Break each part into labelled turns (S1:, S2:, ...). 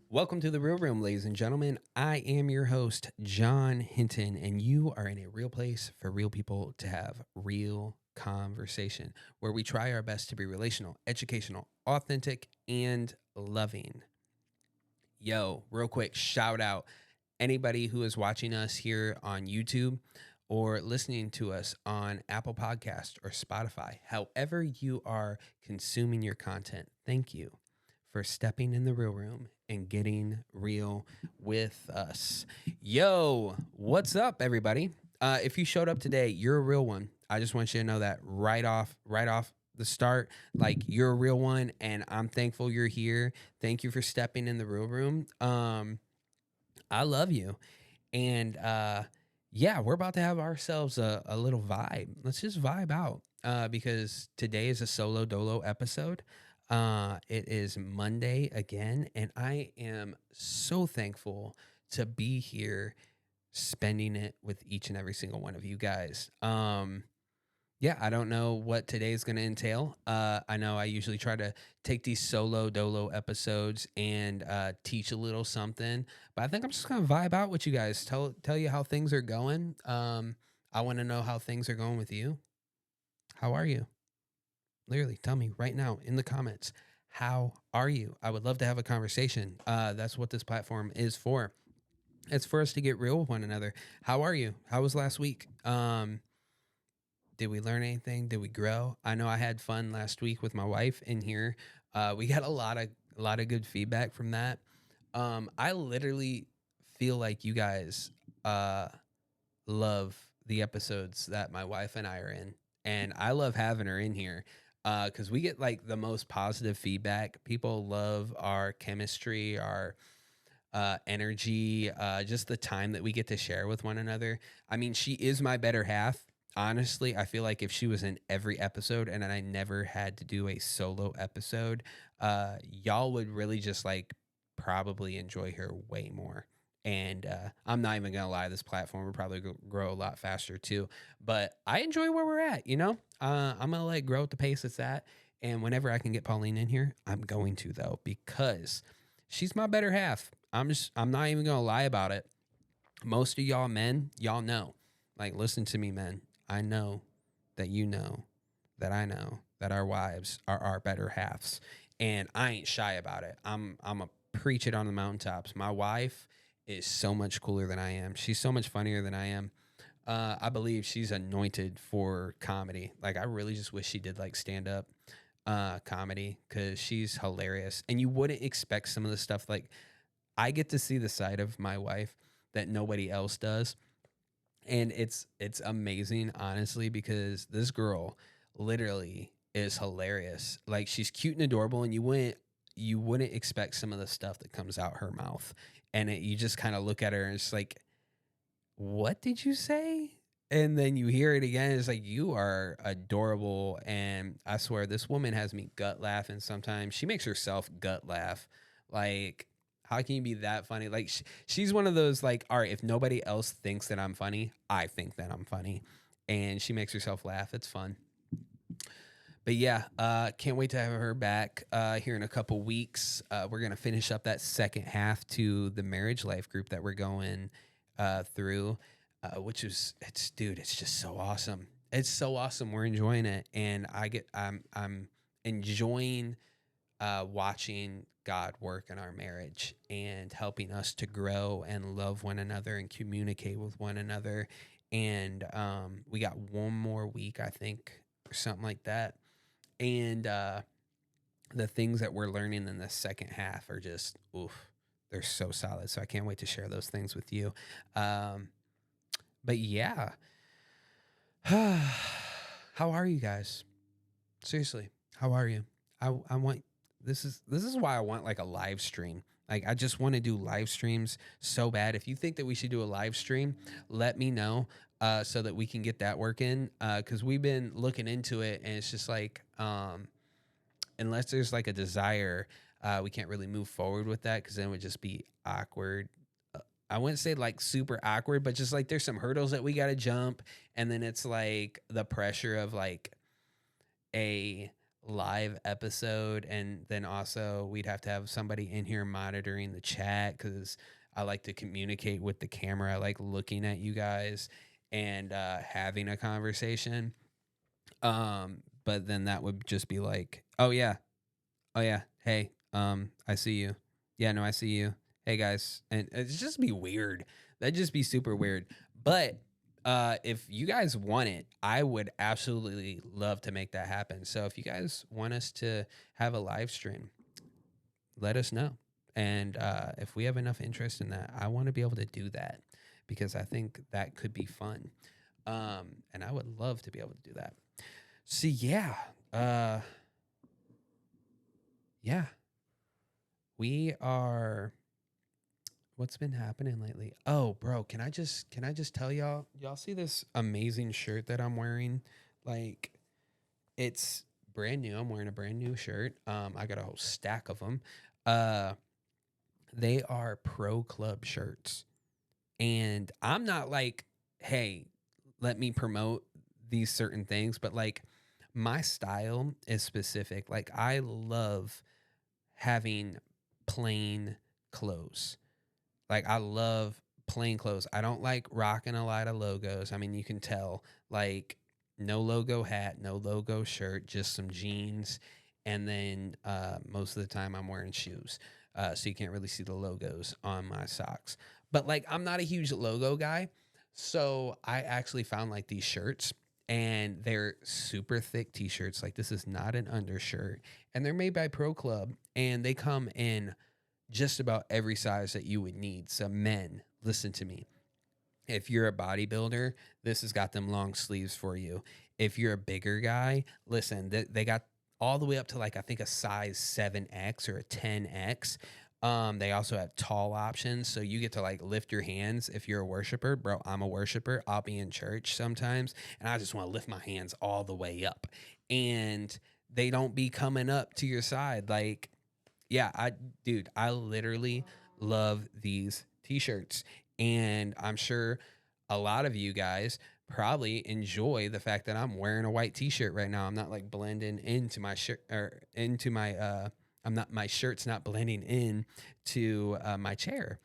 S1: Welcome to the Real Room, ladies and gentlemen. I am your host, John Hinton, and you are in a real place for real people to have real conversation where we try our best to be relational, educational, authentic, and loving. Yo, real quick, shout out anybody who is watching us here on YouTube or listening to us on Apple Podcast or Spotify. However you are consuming your content, thank you for stepping in the real room and getting real with us. Yo, what's up, everybody? If you showed up today, you're a real one. I just want you to know that right off the start, like you're a real one, and I'm thankful you're here. Thank you for stepping in the real room. I love you, and yeah, we're about to have ourselves a little vibe. Let's just vibe out because today is a solo dolo episode. It is Monday again, and I am so thankful to be here spending it with each and every single one of you guys. Yeah, I don't know what today is going to entail. I know I usually try to take these solo dolo episodes and teach a little something, but I think I'm just going to vibe out with you guys, tell you how things are going. I want to know how things are going with you. How are you? Literally, tell me right now in the comments, how are you? I would love to have a conversation. That's what this platform is for. It's for us to get real with one another. How are you? How was last week? Did we learn anything? Did we grow? I know I had fun last week with my wife in here. We got a lot of good feedback from that. I literally feel like you guys love the episodes that my wife and I are in, and I love having her in here because we get like the most positive feedback. People love our chemistry, our energy, just the time that we get to share with one another. I mean, she is my better half. Honestly, I feel like if she was in every episode and I never had to do a solo episode, y'all would really just like probably enjoy her way more. And I'm not even gonna lie, this platform would probably grow a lot faster too. But I enjoy where we're at, you know. I'm gonna let it grow at the pace it's at. And whenever I can get Pauline in here, I'm going to though, because she's my better half. I'm not even gonna lie about it. Most of y'all men, y'all know. Like, listen to me, men. I know that you know that I know that our wives are our better halves, and I ain't shy about it. I'm a preach it on the mountaintops. My wife is so much cooler than I am. She's so much funnier than I am. I believe she's anointed for comedy. Like, I really just wish she did like stand up comedy because she's hilarious, and you wouldn't expect some of the stuff. Like, I get to see the side of my wife that nobody else does. And it's amazing, honestly, because this girl literally is hilarious. Like, she's cute and adorable, and you wouldn't expect some of the stuff that comes out her mouth. And you just kind of look at her and it's like, what did you say? And then you hear it again. It's like, you are adorable. And I swear, this woman has me gut laughing sometimes. She makes herself gut laugh. Like, how can you be that funny? Like, she's one of those, like, all right, if nobody else thinks that I'm funny, I think that I'm funny. And she makes herself laugh. It's fun. But yeah, can't wait to have her back here in a couple weeks. We're going to finish up that second half to the marriage life group that we're going through, which is, it's just so awesome. It's so awesome. We're enjoying it. And I'm enjoying watching God work in our marriage and helping us to grow and love one another and communicate with one another. And we got one more week, I think, or something like that. And the things that we're learning in the second half are just, oof, they're so solid. So I can't wait to share those things with you. But yeah, how are you guys? Seriously, how are you? I want this is why I want like a live stream. Like, I just want to do live streams so bad. If you think that we should do a live stream, let me know so that we can get that working. Because we've been looking into it, and it's just like, unless there's like a desire, we can't really move forward with that because then it would just be awkward. I wouldn't say like super awkward, but just like there's some hurdles that we got to jump. And then it's like the pressure of like a live episode, and then also we'd have to have somebody in here monitoring the chat because I like to communicate with the camera. I like looking at you guys and having a conversation. But then that would just be like, oh yeah, hey, I see you. Yeah, no, I see you. Hey guys, and it's just be weird. That'd just be super weird. But if you guys want it, I would absolutely love to make that happen. So if you guys want us to have a live stream, let us know. And if we have enough interest in that, I want to be able to do that because I think that could be fun. And I would love to be able to do that. So uh, yeah, we are. What's been happening lately? Oh, bro, can I just tell y'all see this amazing shirt that I'm wearing? Like it's brand new. I'm wearing a brand new shirt. I got a whole stack of them. Uh they are pro club shirts. And I'm not like, hey, let me promote these certain things, but like my style is specific. Like I love having plain clothes. Like I love plain clothes. I don't like rocking a lot of logos. I mean, you can tell like no logo hat, no logo shirt, just some jeans, and then most of the time I'm wearing shoes, so you can't really see the logos on my socks. But like I'm not a huge logo guy, so I actually found like these shirts. And they're super thick t-shirts. Like this is not an undershirt, and they're made by Pro Club, and they come in just about every size that you would need. So, men, listen to me. If you're a bodybuilder, this has got them long sleeves for you. If you're a bigger guy, listen, they got all the way up to like I think a size 7X or a 10X. They also have tall options, so you get to like lift your hands if you're a worshiper. Bro, I'm a worshiper. I'll be in church sometimes, and I just want to lift my hands all the way up. And they don't be coming up to your side like yeah, dude, I literally love these t-shirts. And I'm sure a lot of you guys probably enjoy the fact that I'm wearing a white t-shirt right now. I'm not like blending into my shirt or into my I'm not my shirt's not blending in to my chair.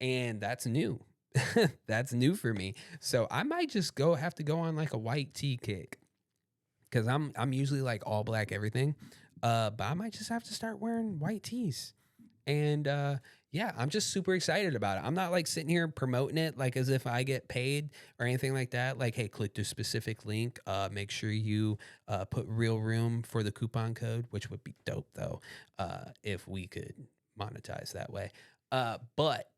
S1: And that's new. That's new for me. So I might just go have to go on like a white tee kick because I'm usually like all black everything. But I might just have to start wearing white tees. And yeah, I'm just super excited about it. I'm not like sitting here promoting it like as if I get paid or anything like that. Like, hey, click this specific link. Make sure you put real room for the coupon code, which would be dope though, if we could monetize that way. But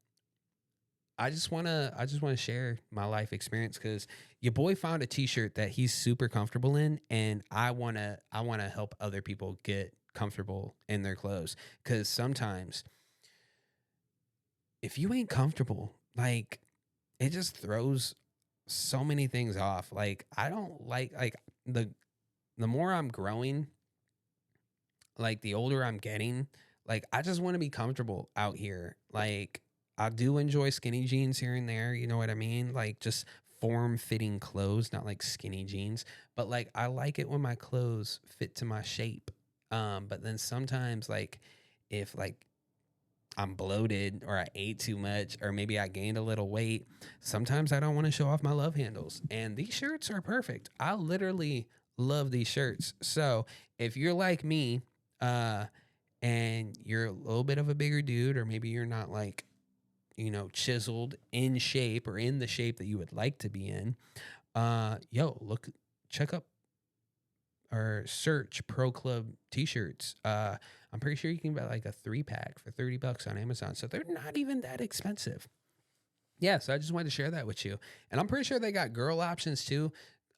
S1: I just wanna share my life experience because your boy found a T-shirt that he's super comfortable in, and I wanna help other people get comfortable in their clothes. Because sometimes if you ain't comfortable, like it just throws so many things off. Like I don't like the the more I'm growing, like the older I'm getting, like I just want to be comfortable out here. Like I do enjoy skinny jeans here and there, you know what I mean? Like just form fitting clothes, not like skinny jeans, but like I like it when my clothes fit to my shape. But then sometimes like if like I'm bloated or I ate too much or maybe I gained a little weight, sometimes I don't want to show off my love handles. And these shirts are perfect. I literally love these shirts. So if you're like me, uh, and you're a little bit of a bigger dude, or maybe you're not like, chiseled in shape or in the shape that you would like to be in, look, check up or search Pro Club t-shirts. I'm pretty sure you can buy like a 3-pack for $30 on Amazon. So they're not even that expensive. Yeah, so I just wanted to share that with you. And I'm pretty sure they got girl options too.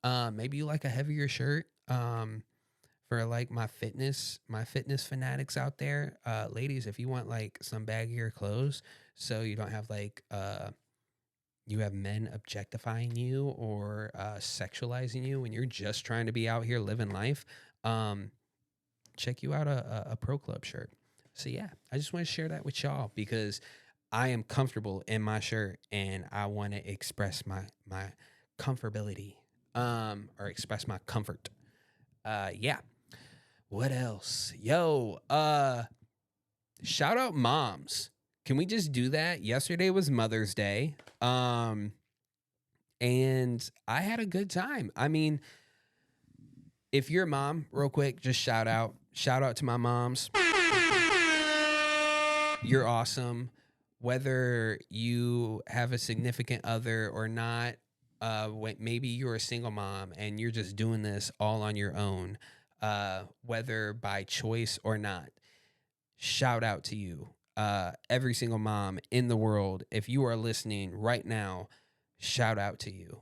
S1: Maybe you like a heavier shirt. For like my fitness fanatics out there. Ladies, if you want like some baggier clothes so you don't have like you have men objectifying you or sexualizing you when you're just trying to be out here living life, um, check you out a Pro Club shirt. So yeah, I just want to share that with y'all because I am comfortable in my shirt and I want to express my comfortability or express my comfort. Yeah. What else? Yo, shout out moms. Can we just do that? Yesterday was Mother's Day. And I had a good time. I mean, if you're a mom, real quick, just shout out. Shout out to my moms. You're awesome. Whether you have a significant other or not, maybe you're a single mom and you're just doing this all on your own, whether by choice or not, shout out to you. Every single mom in the world, if you are listening right now, shout out to you.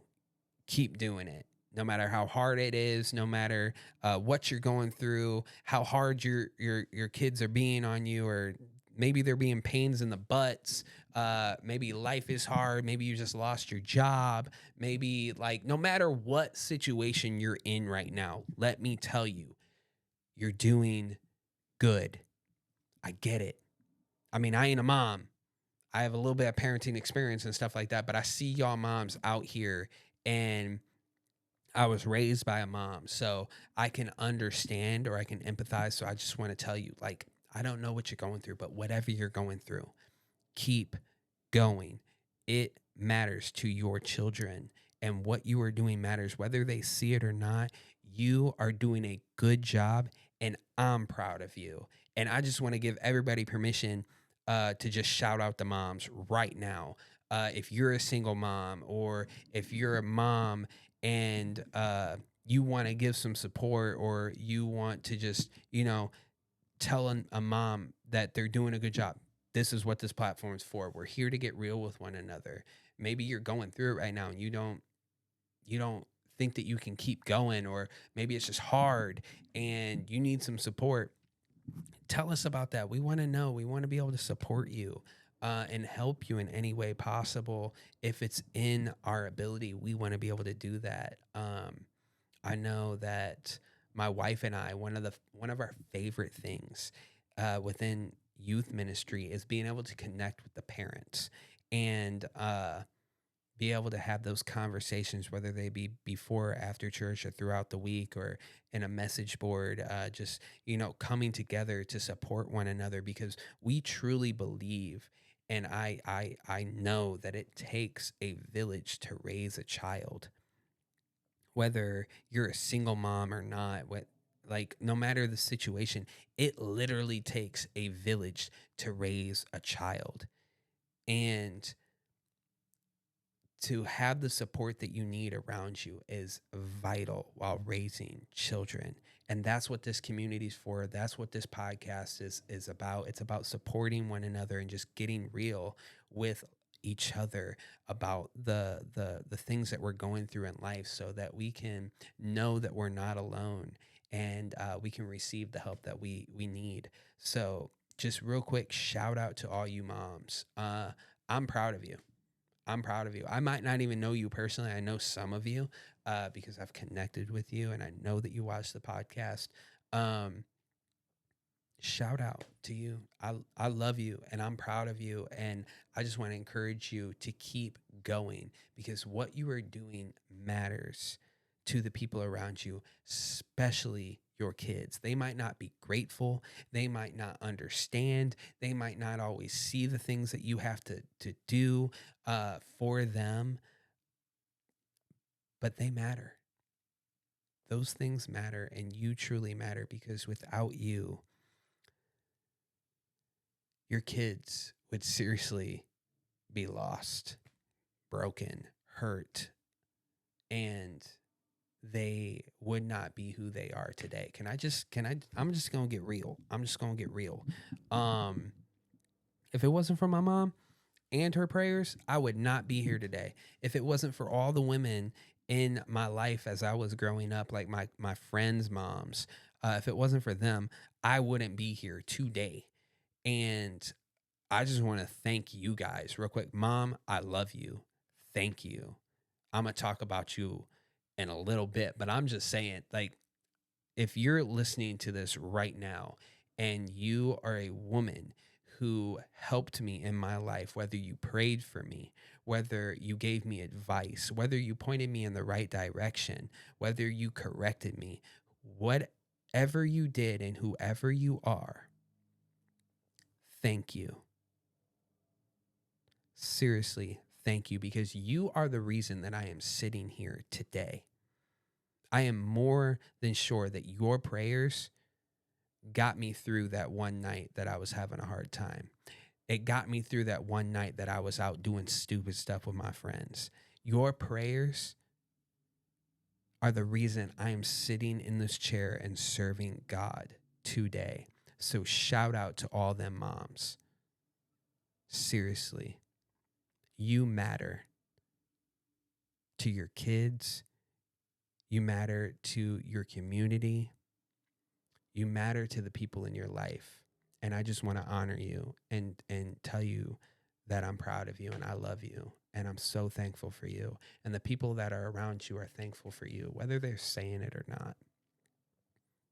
S1: Keep doing it. No matter how hard it is, no matter what you're going through, how hard your kids are being on you, or maybe they're being pains in the butts. Maybe life is hard. Maybe you just lost your job. Maybe like no matter what situation you're in right now, let me tell you, you're doing good. I get it. I mean, I ain't a mom. I have a little bit of parenting experience and stuff like that, but I see y'all moms out here, and I was raised by a mom, so I can understand or I can empathize. So I just want to tell you, like, I don't know what you're going through, but whatever you're going through, keep going. It matters to your children, and what you are doing matters whether they see it or not. You are doing a good job, and I'm proud of you. And I just want to give everybody permission to just shout out the moms right now. If you're a single mom, or if you're a mom and you want to give some support, or you want to just, tell a mom that they're doing a good job, this is what this platform is for. We're here to get real with one another. Maybe you're going through it right now and you don't think that you can keep going, or maybe it's just hard and you need some support. Tell us about that. We want to know. We want to be able to support you and help you in any way possible. If it's in our ability, we want to be able to do that. I know that my wife and I, one of our favorite things within youth ministry is being able to connect with the parents, and be able to have those conversations, whether they be before or after church or throughout the week or in a message board, just, coming together to support one another, because we truly believe, and I know that it takes a village to raise a child, whether you're a single mom or not. Like, no matter the situation, it literally takes a village to raise a child. And to have the support that you need around you is vital while raising children. And that's what this community is for. That's what this podcast is about. It's about supporting one another and just getting real with each other about the things that we're going through in life, so that we can know that we're not alone, and we can receive the help that we need. So just real quick, shout out to all you moms. I'm proud of you. I'm proud of you. I might not even know you personally. I know some of you because I've connected with you, and I know that you watch the podcast. Um, Shout out to you. I love you, and I'm proud of you. And I just want to encourage you to keep going, because what you are doing matters to the people around you, especially your kids. They might not be grateful. They might not understand. They might not always see the things that you have to do for them, but they matter. Those things matter, and you truly matter, because without you, your kids would seriously be lost, broken, hurt, and they would not be who they are today. I'm just going to get real. I'm just going to get real. If it wasn't for my mom and her prayers, I would not be here today. If it wasn't for all the women in my life as I was growing up, like my friends' moms, if it wasn't for them, I wouldn't be here today. And I just want to thank you guys real quick. Mom, I love you. Thank you. I'm going to talk about you in a little bit, but I'm just saying, like, if you're listening to this right now and you are a woman who helped me in my life, whether you prayed for me, whether you gave me advice, whether you pointed me in the right direction, whether you corrected me, whatever whatever you did and whoever you are, thank you. Seriously, thank you, because you are the reason that I am sitting here today. I am more than sure that your prayers got me through that one night that I was having a hard time. It got me through that one night that I was out doing stupid stuff with my friends. Your prayers are the reason I am sitting in this chair and serving God today. So shout out to all them moms. Seriously, you matter to your kids. You matter to your community. You matter to the people in your life. And I just want to honor you and tell you that I'm proud of you and I love you. And I'm so thankful for you. And the people that are around you are thankful for you, whether they're saying it or not,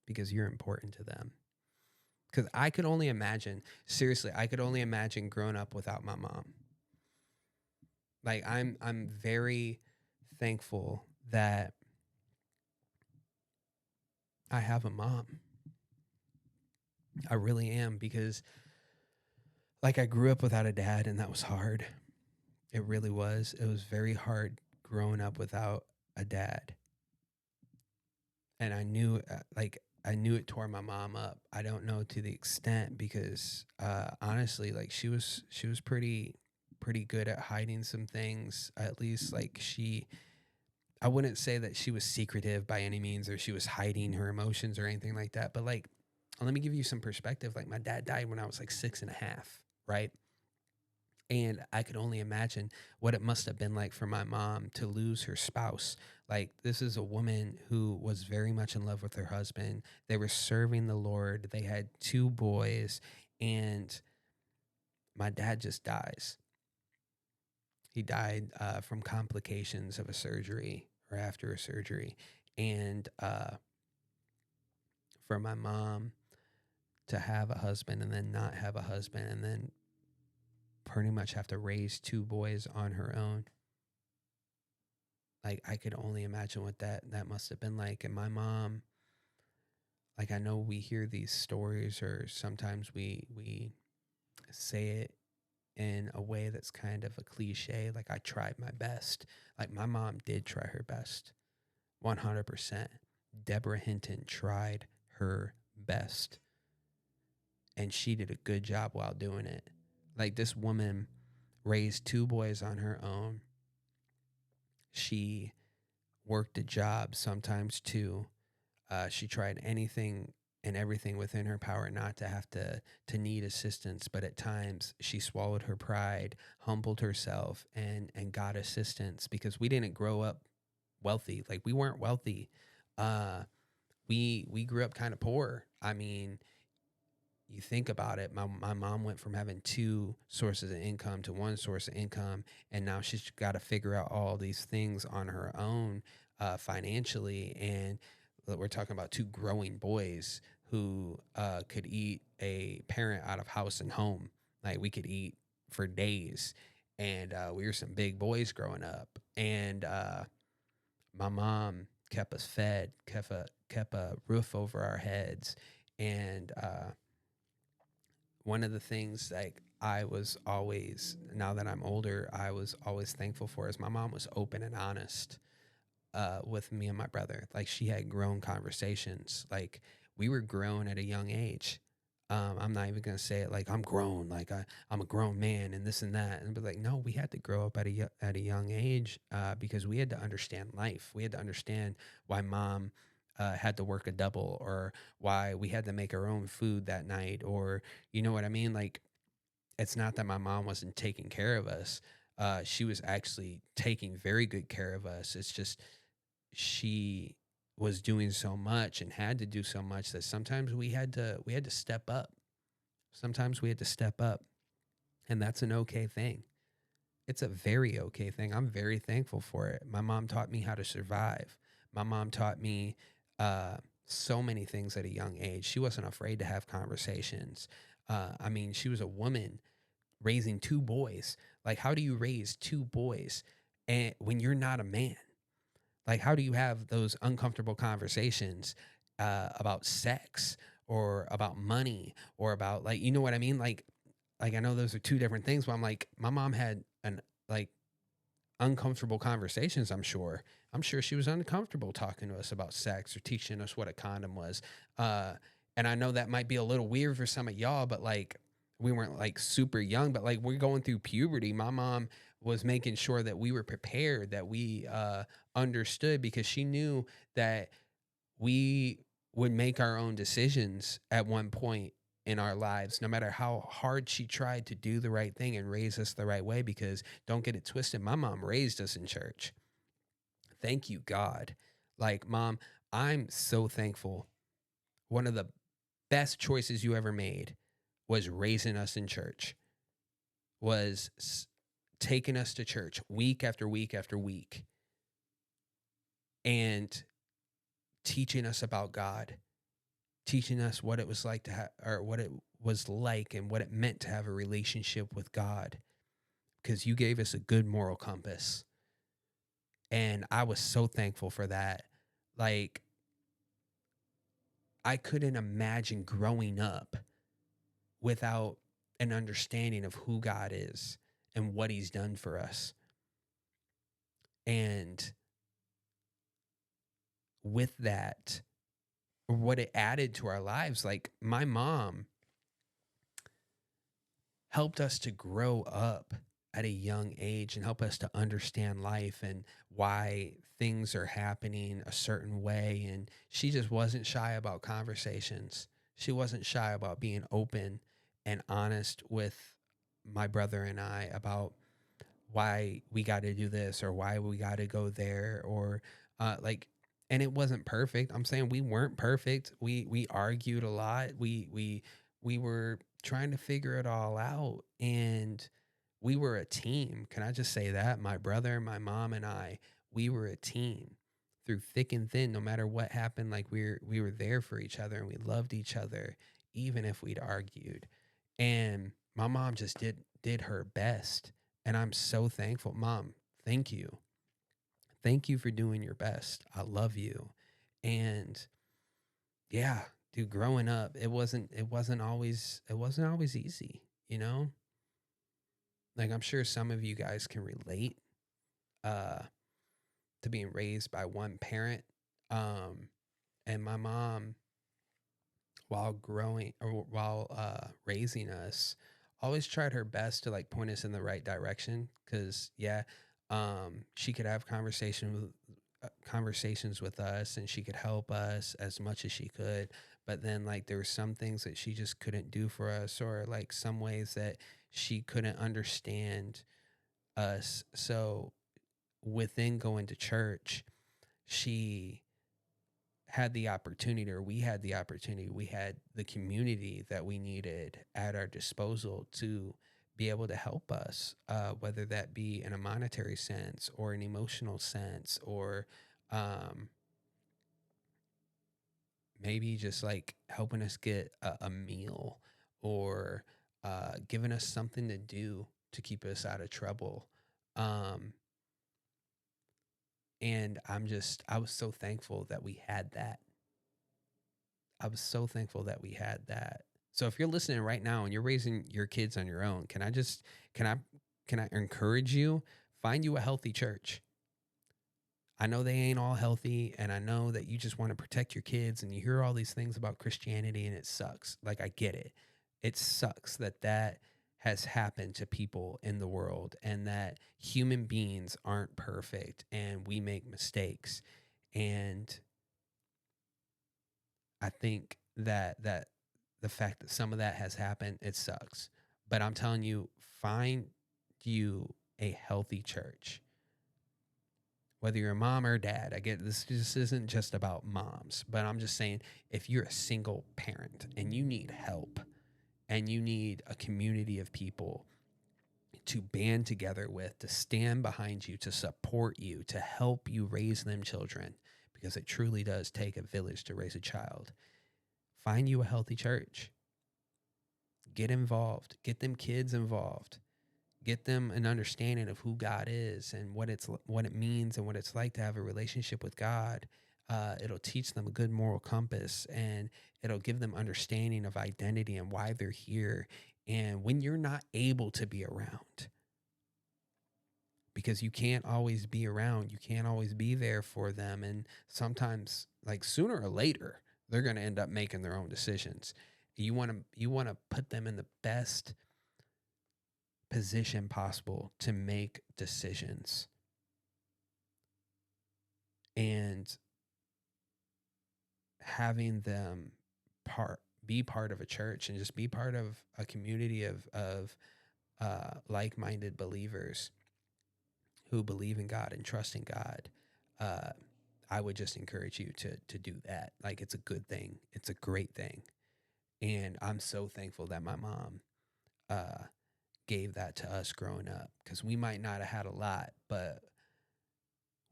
S1: because you're important to them. Because I could only imagine, seriously, I could only imagine growing up without my mom. Like I'm very thankful that I have a mom. I really am, because like I grew up without a dad and that was hard. It really was. It was very hard growing up without a dad. And I knew I knew it tore my mom up. I don't know to the extent, because honestly, like she was pretty good at hiding some things. At least like I wouldn't say that she was secretive by any means, or she was hiding her emotions or anything like that. But like, let me give you some perspective. Like my dad died when I was like 6.5, right? And I could only imagine what it must have been like for my mom to lose her spouse. Like, this is a woman who was very much in love with her husband. They were serving the Lord. They had 2 boys, and my dad just dies. He died from complications of a surgery, or after a surgery. And for my mom to have a husband and then not have a husband, and then pretty much have to raise 2 boys on her own. Like, I could only imagine what that must have been like. And my mom, like, I know we hear these stories, or sometimes we say it in a way that's kind of a cliche, like I tried my best. Like my mom did try her best. 100%. Deborah Hinton tried her best. And she did a good job while doing it. Like, this woman raised 2 boys on her own. She worked a job, sometimes 2. She tried anything and everything within her power not to have to need assistance, but at times she swallowed her pride, humbled herself, and got assistance, because we didn't grow up wealthy. Like, we weren't wealthy. We grew up kind of poor. I mean, you think about it, my mom went from having 2 sources of income to 1 source of income, and now she's got to figure out all these things on her own financially. And we're talking about 2 growing boys who could eat a parent out of house and home. Like, we could eat for days, and we were some big boys growing up. And my mom kept us fed, kept a roof over our heads, and one of the things, like, I was always, now that I'm older, I was always thankful for is my mom was open and honest with me and my brother. Like, she had grown conversations. Like, we were grown at a young age. I'm not even gonna say it like I'm grown, like I'm a grown man and this and that. And but like, no, we had to grow up at a young age because we had to understand life. We had to understand why mom had to work a double, or why we had to make our own food that night, or you know what I mean? Like, it's not that my mom wasn't taking care of us. She was actually taking very good care of us. It's just she was doing so much and had to do so much that sometimes we had to step up. Sometimes we had to step up, and that's an okay thing. It's a very okay thing. I'm very thankful for it. My mom taught me how to survive. My mom taught me so many things at a young age. She wasn't afraid to have conversations. I mean, she was a woman raising 2 boys. Like, how do you raise 2 boys and when you're not a man? Like, how do you have those uncomfortable conversations about sex or about money or about, like, you know what I mean? Like I know those are two different things, but I'm like, my mom had an like uncomfortable conversations. I'm sure she was uncomfortable talking to us about sex or teaching us what a condom was. Uh, and I know that might be a little weird for some of y'all, but like we weren't like super young, but like we're going through puberty. My mom was making sure that we were prepared, that we understood, because she knew that we would make our own decisions at one point in our lives, no matter how hard she tried to do the right thing and raise us the right way. Because don't get it twisted, my mom raised us in church. Thank you, God. Like, mom, I'm so thankful. One of the best choices you ever made was raising us in church, was taking us to church week after week after week and teaching us about God, teaching us what it was like to have, or what it was like and what it meant to have a relationship with God, because you gave us a good moral compass. And I was so thankful for that. Like, I couldn't imagine growing up without an understanding of who God is and what he's done for us. And with that, what it added to our lives, like my mom helped us to grow up at a young age and help us to understand life and why things are happening a certain way. And she just wasn't shy about conversations. She wasn't shy about being open and honest with my brother and I about why we got to do this or why we got to go there, or like, and it wasn't perfect. I'm saying we weren't perfect. We argued a lot. We were trying to figure it all out, and we were a team. Can I just say that? My brother, my mom, and I, we were a team through thick and thin. No matter what happened, like we were there for each other and we loved each other, even if we'd argued. And my mom just did her best, and I'm so thankful. Mom, thank you. Thank you for doing your best. I love you. And yeah, dude, growing up, it wasn't always easy, you know? Like, I'm sure some of you guys can relate uh to being raised by one parent. Um and my mom, while growing or while raising us, always tried her best to like point us in the right direction, cuz yeah, she could have conversations with us, and she could help us as much as she could, but then like there were some things that she just couldn't do for us, or like some ways that she couldn't understand us. So within going to church, she had the opportunity, or we had the opportunity, we had the community that we needed at our disposal to be able to help us, whether that be in a monetary sense or an emotional sense, or um, maybe just like helping us get a meal, or giving us something to do to keep us out of trouble. Um, and I was so thankful that we had that. I was so thankful that we had that. So if you're listening right now and you're raising your kids on your own, can I can I encourage you, find you a healthy church. I know they ain't all healthy, and I know that you just want to protect your kids, and you hear all these things about Christianity, and it sucks. Like, I get it. It sucks that that has happened to people in the world, and that human beings aren't perfect and we make mistakes. And I think that the fact that some of that has happened, it sucks. But I'm telling you, find you a healthy church. Whether you're a mom or a dad, I get this. This isn't just about moms, but I'm just saying, if you're a single parent and you need help and you need a community of people to band together with, to stand behind you, to support you, to help you raise them children, because it truly does take a village to raise a child. Find you a healthy church. Get involved. Get them kids involved. Get them an understanding of who God is and what it means and what it's like to have a relationship with God. It'll teach them a good moral compass, and it'll give them understanding of identity and why they're here. And when you're not able to be around, because you can't always be around, you can't always be there for them. And sometimes, like sooner or later, they're going to end up making their own decisions. You want to put them in the best position possible to make decisions. And having them be part of a church and just be part of a community of like-minded believers who believe in God and trust in God, uh, I would just encourage you to do that. Like, it's a good thing. It's a great thing. And I'm so thankful that my mom uh, gave that to us growing up, because we might not have had a lot, but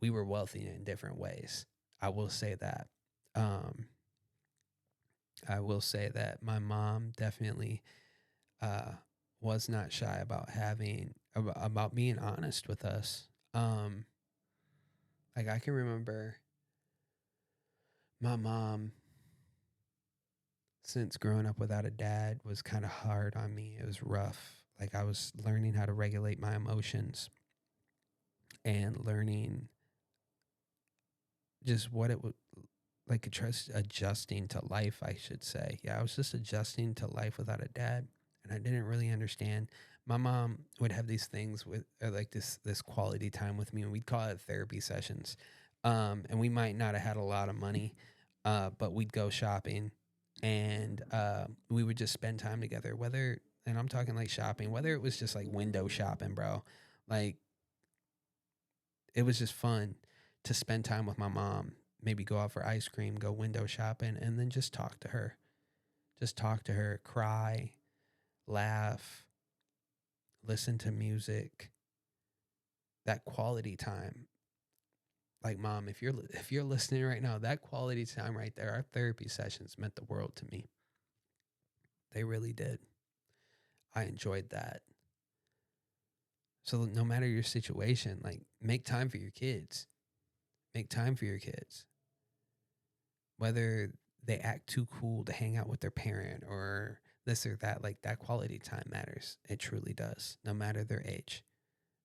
S1: we were wealthy in different ways. I will say that. Um, I will say that my mom definitely uh, was not shy about about being honest with us. Um, like, I can remember my mom, since growing up without a dad was kind of hard on me. It was rough. Like, I was learning how to regulate my emotions and learning just what it would like, just adjusting to life, I should say. Yeah, I was just adjusting to life without a dad, and I didn't really understand. My mom would have these things with, like, this quality time with me, and we'd call it therapy sessions. And we might not have had a lot of money, but we'd go shopping, and we would just spend time together. And I'm talking like shopping, whether it was just like window shopping, bro. Like, it was just fun to spend time with my mom, maybe go out for ice cream, go window shopping, and then just talk to her. Just talk to her, cry, laugh, listen to music. That quality time. Like, mom, if you're listening right now, that quality time right there, our therapy sessions meant the world to me. They really did. I enjoyed that. So no matter your situation, like, make time for your kids. Make time for your kids. Whether they act too cool to hang out with their parent or this or that, like, that quality time matters. It truly does, no matter their age,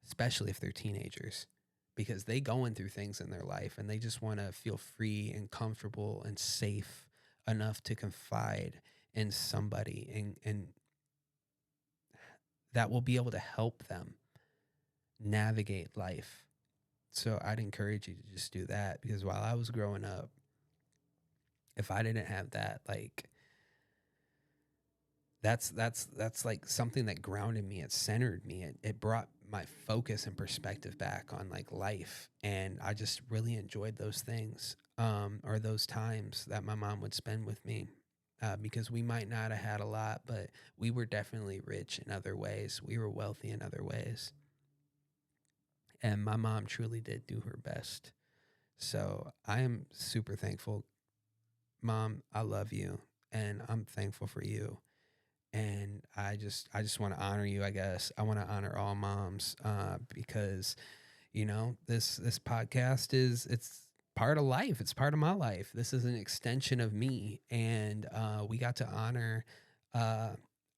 S1: especially if they're teenagers, because they going through things in their life and they just want to feel free and comfortable and safe enough to confide in somebody, and that will be able to help them navigate life. So I'd encourage you to just do that, because while I was growing up, if I didn't have that, like, that's like something that grounded me. It centered me. It brought my focus and perspective back on, like, life, and I just really enjoyed those things, or those times that my mom would spend with me, because we might not have had a lot, but we were definitely rich in other ways. We were wealthy in other ways, and my mom truly did do her best. So I am super thankful. Mom, I love you, and I'm thankful for you. And I just want to honor you. I guess I want to honor all moms, because this podcast it's part of life. It's part of my life. This is an extension of me, and we got to honor uh,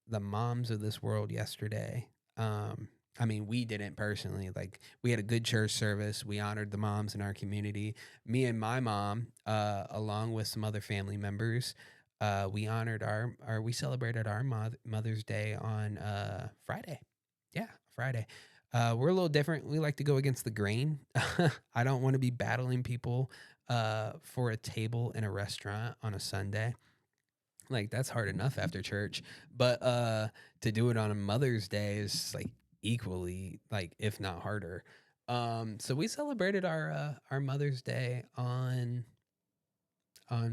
S1: the moms of this world yesterday. I mean, we didn't personally. Like, we had a good church service. We honored the moms in our community. Me and my mom, along with some other family members, we honored we celebrated our Mother's Day on Friday. Yeah, Friday. We're a little different. We like to go against the grain. I don't want to be battling people for a table in a restaurant on a Sunday. Like, that's hard enough after church, but to do it on a Mother's Day is, like, equally, like, if not harder. So we celebrated our Mother's Day on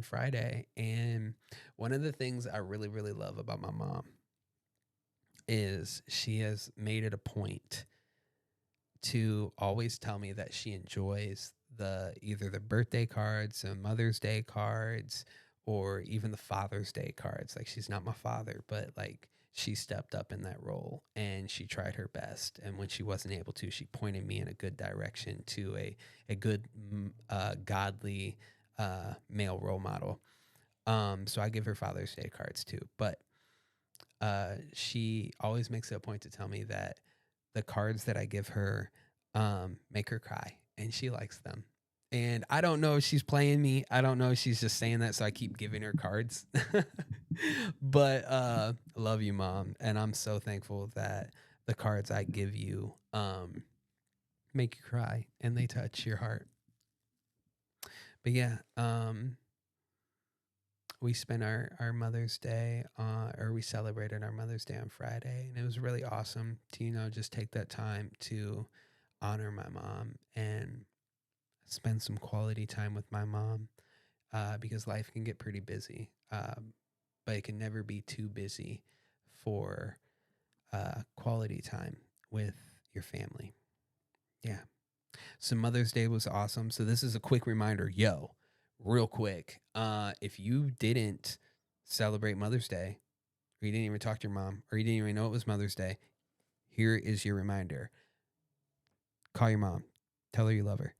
S1: Friday, and one of the things I really really love about my mom is she has made it a point to always tell me that she enjoys either the birthday cards and Mother's Day cards, or even the Father's Day cards. Like, she's not my father, but, like, she stepped up in that role and she tried her best. And when she wasn't able to, she pointed me in a good direction to a good, godly, male role model. So I give her Father's Day cards too. But she always makes it a point to tell me that the cards that I give her make her cry, and she likes them. And I don't know if she's playing me. I don't know if she's just saying that so I keep giving her cards. But I love you, Mom, and I'm so thankful that the cards I give you make you cry and they touch your heart. But yeah, we spent our Mother's Day, or we celebrated our Mother's Day on Friday, and it was really awesome to, just take that time to honor my mom and spend some quality time with my mom, because life can get pretty busy, but it can never be too busy for quality time with your family. Yeah. So Mother's Day was awesome. So this is a quick reminder, real quick. If you didn't celebrate Mother's Day, or you didn't even talk to your mom, or you didn't even know it was Mother's Day, here is your reminder. Call your mom. Tell her you love her.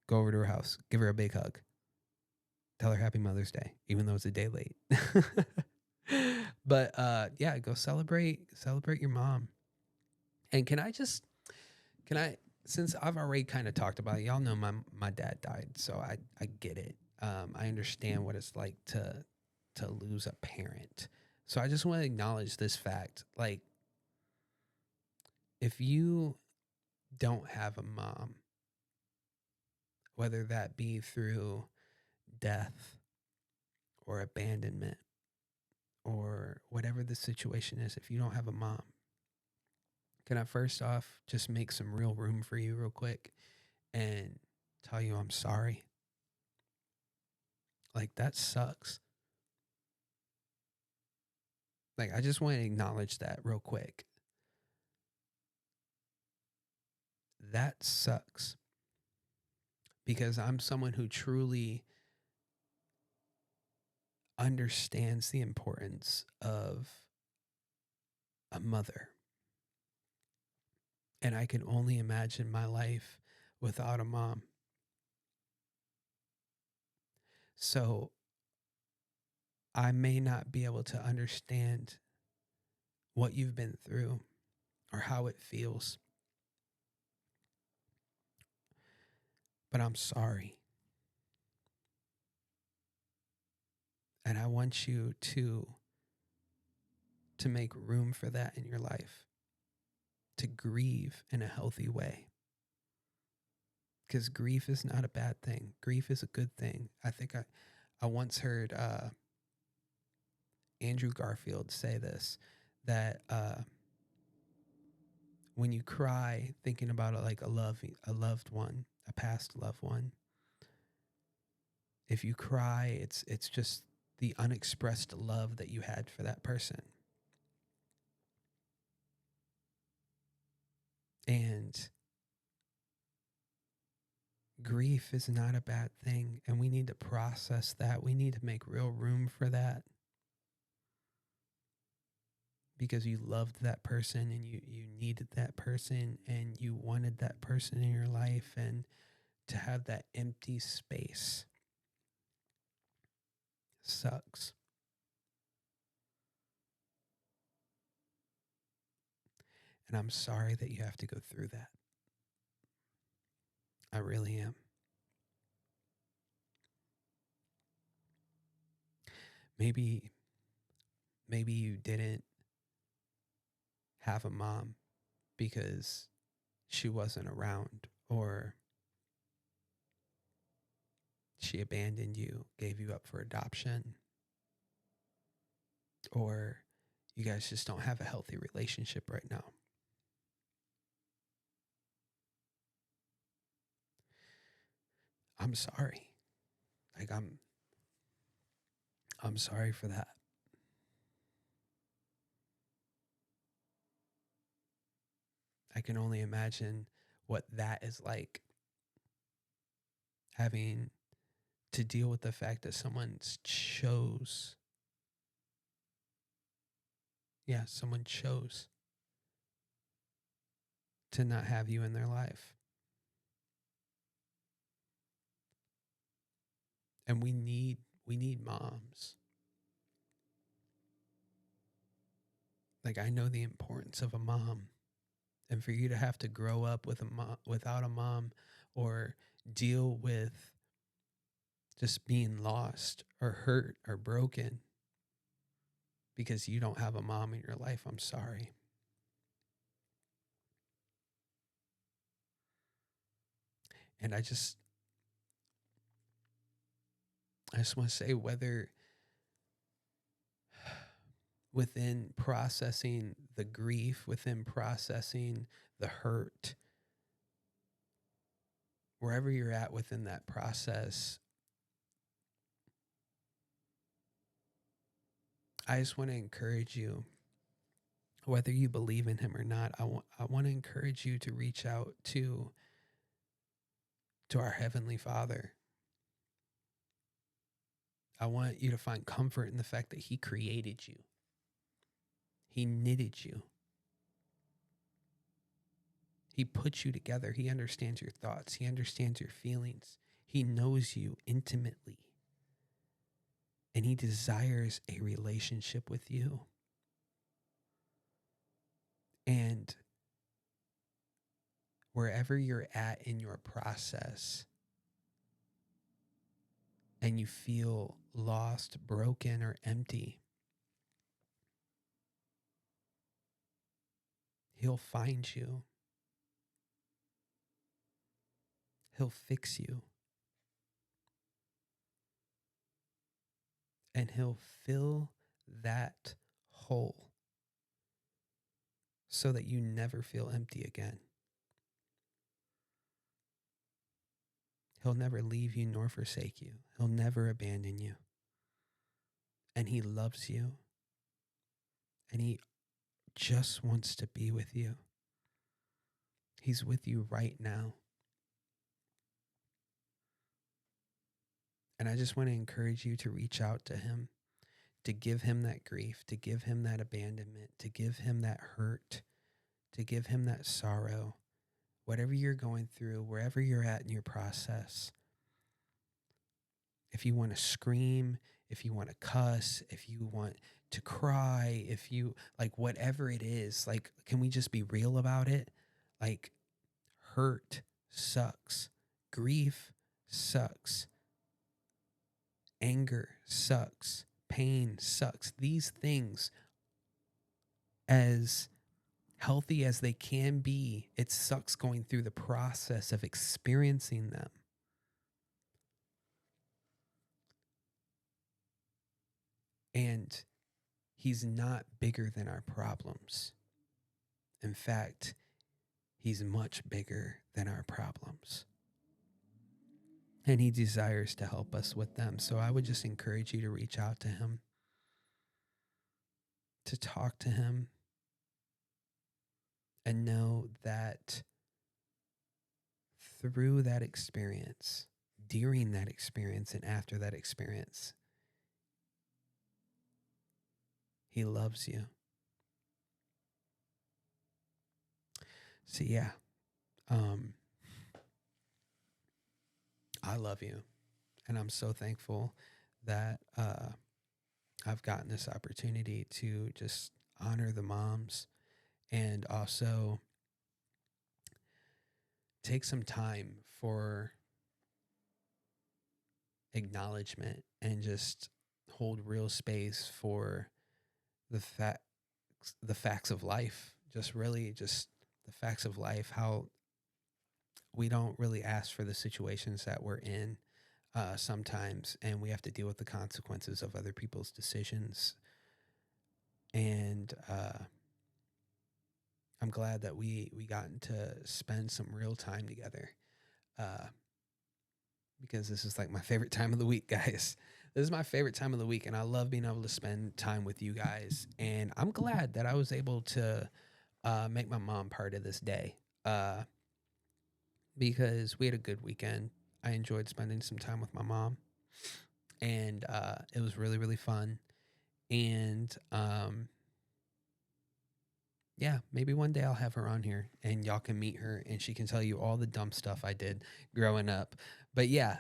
S1: Go over to her house. Give her a big hug. Tell her Happy Mother's Day, even though it's a day late. But yeah, go celebrate your mom. And can I since I've already kind of talked about it, y'all know my dad died, so I get it. I understand what it's like to lose a parent. So I just want to acknowledge this fact. Like, if you don't have a mom, whether that be through death or abandonment or whatever the situation is, if you don't have a mom, can I first off just make some real room for you real quick and tell you I'm sorry? Like, that sucks. Like, I just want to acknowledge that real quick. That sucks. Because I'm someone who truly understands the importance of a mother. And I can only imagine my life without a mom. So I may not be able to understand what you've been through or how it feels, but I'm sorry. And I want you to make room for that in your life, to grieve in a healthy way. Because grief is not a bad thing. Grief is a good thing. I think I once heard Andrew Garfield say this, that when you cry thinking about it like a loved one, a past loved one, if you cry, it's just the unexpressed love that you had for that person. And grief is not a bad thing, and we need to process that. We need to make real room for that, because you loved that person and you needed that person and you wanted that person in your life, and to have that empty space sucks. And I'm sorry that you have to go through that. I really am. Maybe you didn't have a mom because she wasn't around, or she abandoned you, gave you up for adoption, or you guys just don't have a healthy relationship right now. I'm sorry. Like, I'm sorry for that. I can only imagine what that is like, having to deal with the fact that someone chose to not have you in their life. And we need moms. Like, I know the importance of a mom, and for you to have to grow up with a mom without a mom, or deal with just being lost or hurt or broken because you don't have a mom in your life, I'm sorry. And I just want to say, whether within processing the grief, within processing the hurt, wherever you're at within that process, I just want to encourage you, whether you believe in him or not. I want to encourage you to reach out to our heavenly Father. I want you to find comfort in the fact that he created you. He knitted you. He puts you together. He understands your thoughts. He understands your feelings. He knows you intimately. And he desires a relationship with you. And wherever you're at in your process and you feel lost, broken, or empty, he'll find you. He'll fix you. And he'll fill that hole so that you never feel empty again. He'll never leave you nor forsake you. He'll never abandon you. And he loves you. And he just wants to be with you. He's with you right now. And I just want to encourage you to reach out to him, to give him that grief, to give him that abandonment, to give him that hurt, to give him that sorrow. Whatever you're going through, wherever you're at in your process, if you want to scream, if you want to cuss, if you want to cry, if you like whatever it is, like, can we just be real about it? Like, hurt sucks. Grief sucks. Anger sucks. Pain sucks. These things, as healthy as they can be, it sucks going through the process of experiencing them. And he's not bigger than our problems. In fact, he's much bigger than our problems. And he desires to help us with them. So I would just encourage you to reach out to him, to talk to him, and know that through that experience, during that experience, and after that experience, he loves you. So yeah, I love you. And I'm so thankful that I've gotten this opportunity to just honor the moms and also take some time for acknowledgement and just hold real space for the facts of life. Just really just the facts of life, how we don't really ask for the situations that we're in sometimes, and we have to deal with the consequences of other people's decisions. And I'm glad that we gotten to spend some real time together, because this is like my favorite time of the week, guys. This is my favorite time of the week, and I love being able to spend time with you guys. And I'm glad that I was able to make my mom part of this day, because we had a good weekend. I enjoyed spending some time with my mom, and it was really, really fun. And yeah, maybe one day I'll have her on here and y'all can meet her and she can tell you all the dumb stuff I did growing up. But yeah,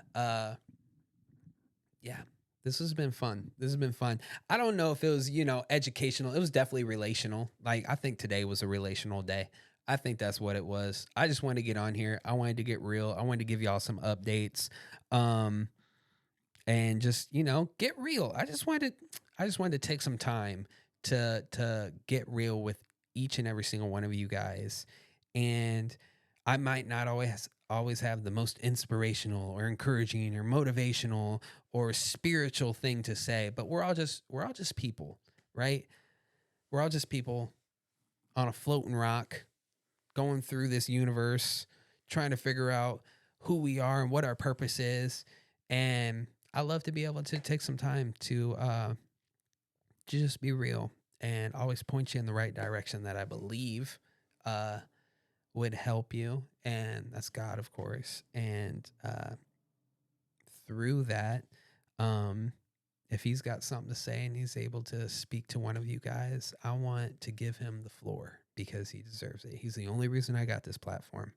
S1: Yeah. This has been fun. This has been fun. I don't know if it was, educational. It was definitely relational. Like, I think today was a relational day. I think that's what it was. I just wanted to get on here. I wanted to get real. I wanted to give y'all some updates. Um, and just, get real. I just wanted to take some time to get real with each and every single one of you guys. And I might not always have the most inspirational or encouraging or motivational or spiritual thing to say, but we're all just people, right? We're all just people on a floating rock going through this universe trying to figure out who we are and what our purpose is. And I love to be able to take some time to just be real and always point you in the right direction that I believe uh, would help you. And that's God, of course. And through that, um, if he's got something to say and he's able to speak to one of you guys, I want to give him the floor because he deserves it. He's the only reason I got this platform.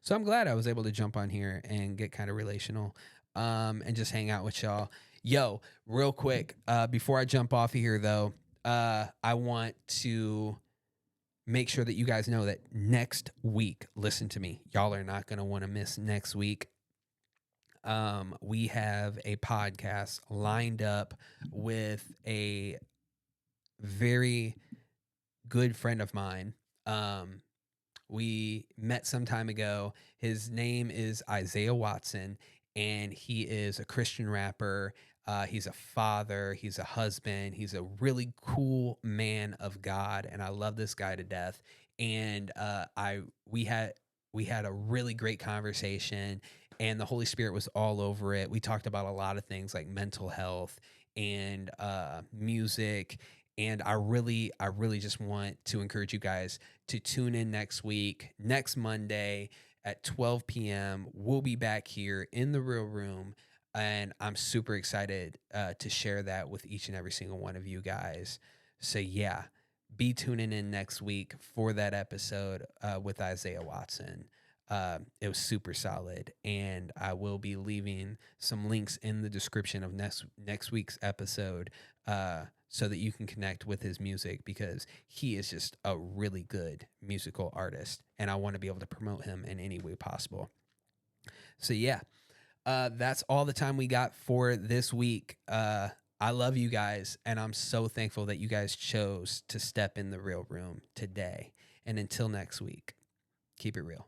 S1: So I'm glad I was able to jump on here and get kind of relational, and just hang out with y'all. Yo, real quick, before I jump off of here, though, I want to make sure that you guys know that next week, listen to me, y'all are not going to want to miss next week. We have a podcast lined up with a very good friend of mine. We met some time ago. His name is Isaiah Watson, and he is a Christian rapper. He's a father. He's a husband. He's a really cool man of God, and I love this guy to death. And I we had a really great conversation, and the Holy Spirit was all over it. We talked about a lot of things like mental health and music. And I really just want to encourage you guys to tune in next week, next Monday at 12 p.m. We'll be back here in the real room. And I'm super excited to share that with each and every single one of you guys. So, yeah, be tuning in next week for that episode with Isaiah Watson. It was super solid. And I will be leaving some links in the description of next week's episode. So that you can connect with his music because he is just a really good musical artist. And I want to be able to promote him in any way possible. So, yeah, that's all the time we got for this week. I love you guys, and I'm so thankful that you guys chose to step in the real room today. And until next week, keep it real.